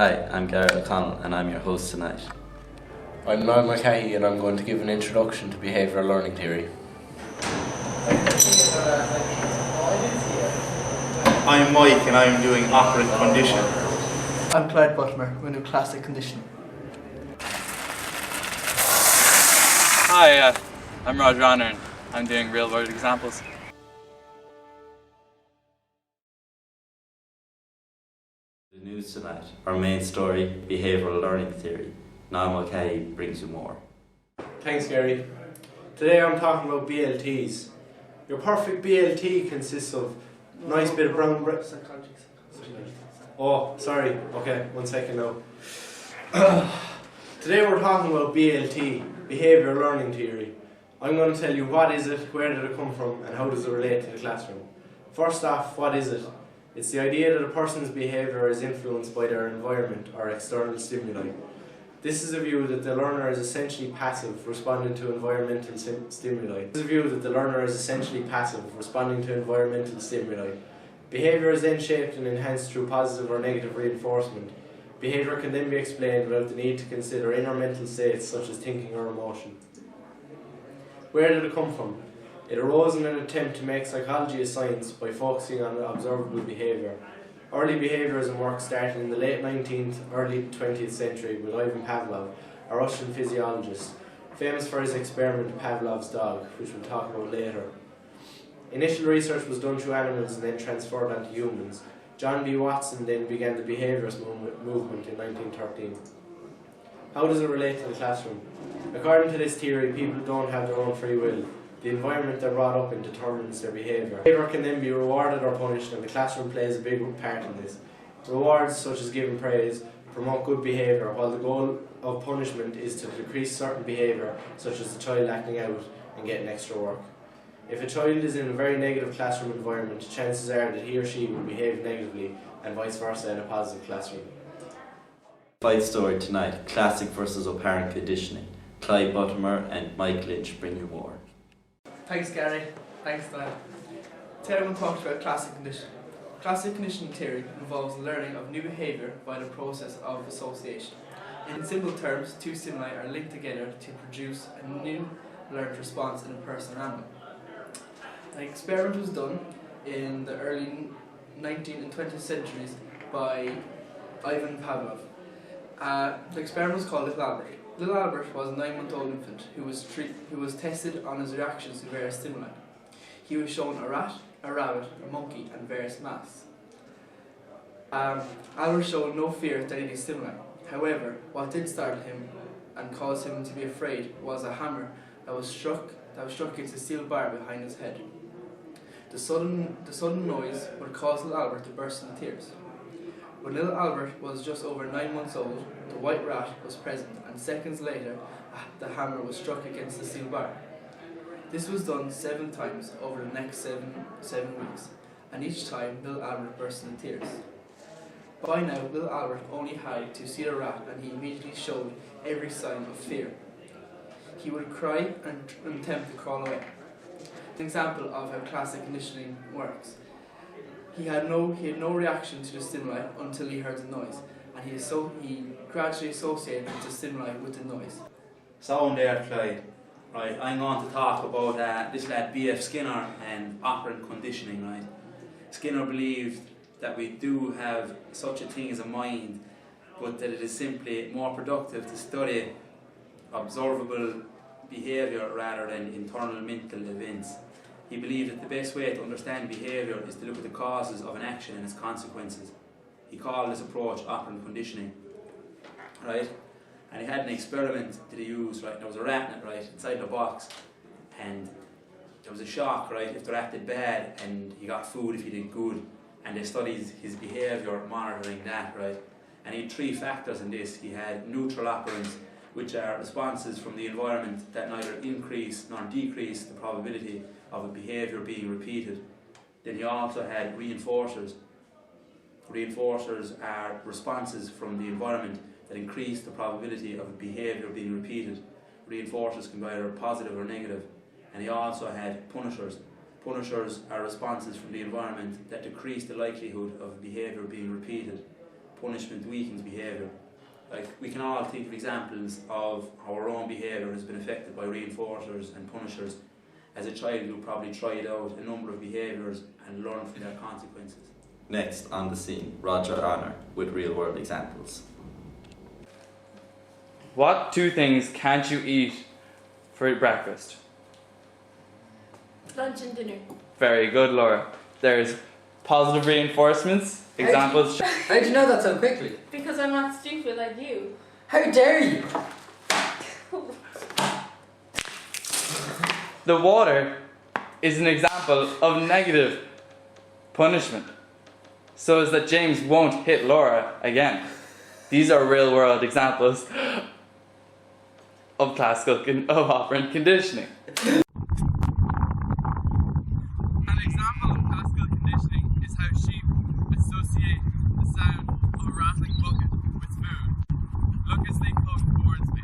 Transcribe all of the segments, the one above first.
Hi, I'm Gary O'Connell and I'm your host tonight. I'm Mulcahy and I'm going to give an introduction to behavioural learning theory. I'm Mike and I'm doing operant conditioning. I'm Clyde Buttimer, we do classic conditioning. Hi, I'm Roger Honner and I'm doing real world examples. The news tonight, our main story, behavioural learning theory. Now Mulcahy brings you more. Thanks, Gary. Today I'm talking about BLTs. Your perfect BLT consists of nice bit of brown bread. Oh, sorry. Okay, 1 second now. Today we're talking about BLT, behavioural learning theory. I'm going to tell you what is it, where did it come from, and how does it relate to the classroom. First off, what is it? It's the idea that a person's behaviour is influenced by their environment or external stimuli. This is a view that the learner is essentially passive, responding to environmental stimuli. Behaviour is then shaped and enhanced through positive or negative reinforcement. Behaviour can then be explained without the need to consider inner mental states such as thinking or emotion. Where did it come from? It arose in an attempt to make psychology a science by focusing on observable behaviour. Early behaviourism work started in the late 19th, early 20th century with Ivan Pavlov, a Russian physiologist, famous for his experiment Pavlov's dog, which we'll talk about later. Initial research was done through animals and then transferred onto humans. John B. Watson then began the behaviourist movement in 1913. How does it relate to the classroom? According to this theory, people don't have their own free will. The environment they're brought up in determines their behaviour. Behaviour can then be rewarded or punished, and the classroom plays a big part in this. Rewards, such as giving praise, promote good behaviour, while the goal of punishment is to decrease certain behaviour, such as the child acting out and getting extra work. If a child is in a very negative classroom environment, chances are that he or she will behave negatively, and vice versa in a positive classroom. Fight story tonight, classic versus apparent conditioning. Clyde Buttimer and Mike Lynch bring you more. Thanks, Gary. Thanks, Dan. Today I'm going to talk about classic conditioning. Classic conditioning theory involves learning of new behaviour by the process of association. In simple terms, two stimuli are linked together to produce a new learned response in a person or animal. An experiment was done in the early 19th and 20th centuries by Ivan Pavlov. The experiment was called Little Albert. Little Albert was a 9-month-old infant who was tested on his reactions to various stimuli. He was shown a rat, a rabbit, a monkey, and various masks. Albert showed no fear to any of these stimuli. However, what did startle him and cause him to be afraid was a hammer that was struck against a steel bar behind his head. The sudden noise would cause little Albert to burst into tears. When little Albert was just over 9 months old, the white rat was present, and seconds later, the hammer was struck against the steel bar. This was done 7 times over the next seven weeks, and each time little Albert burst into tears. By now, little Albert only had to see the rat, and he immediately showed every sign of fear. He would cry and attempt to crawl away. An example of how classic conditioning works. He had no reaction to the stimuli until he heard the noise, and he gradually associated the stimuli with the noise. So there, Clyde. Right, I'm going to talk about this lad B.F. Skinner and operant conditioning. Right, Skinner believed that we do have such a thing as a mind, but that it is simply more productive to study observable behaviour rather than internal mental events. He believed that the best way to understand behaviour is to look at the causes of an action and its consequences. He called this approach operant conditioning. Right? And he had an experiment that he used, right? There was a rat in it, right, inside the box, and there was a shock, right, if the rat did bad, and he got food if he did good, and they studied his behaviour monitoring that, right? And he had 3 factors in this. He had neutral operants, which are responses from the environment that neither increase nor decrease the probability of a behaviour being repeated. Then he also had reinforcers. Reinforcers are responses from the environment that increase the probability of a behaviour being repeated. Reinforcers can be either positive or negative. And he also had punishers. Punishers are responses from the environment that decrease the likelihood of behaviour being repeated. punishment weakens behaviour. Like, we can all think of examples of how our own behaviour has been affected by reinforcers and punishers. As a child, you'll probably try out a number of behaviours and learn from their consequences. Next on the scene, Roger Honner with real world examples. What two things can't you eat for breakfast? Lunch and dinner. Very good, Laura. There's positive reinforcements, examples. How'd you know that so quickly? Because I'm not stupid like you. How dare you? The water is an example of negative punishment, so as that James won't hit Laura again. These are real world examples of operant conditioning. An example of classical conditioning is how sheep associate the sound of a rattling bucket with food. Look as they come towards me.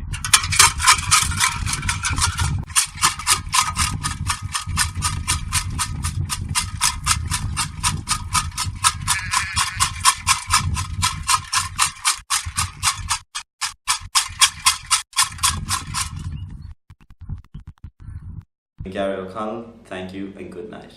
Gary O'Connell, thank you and good night.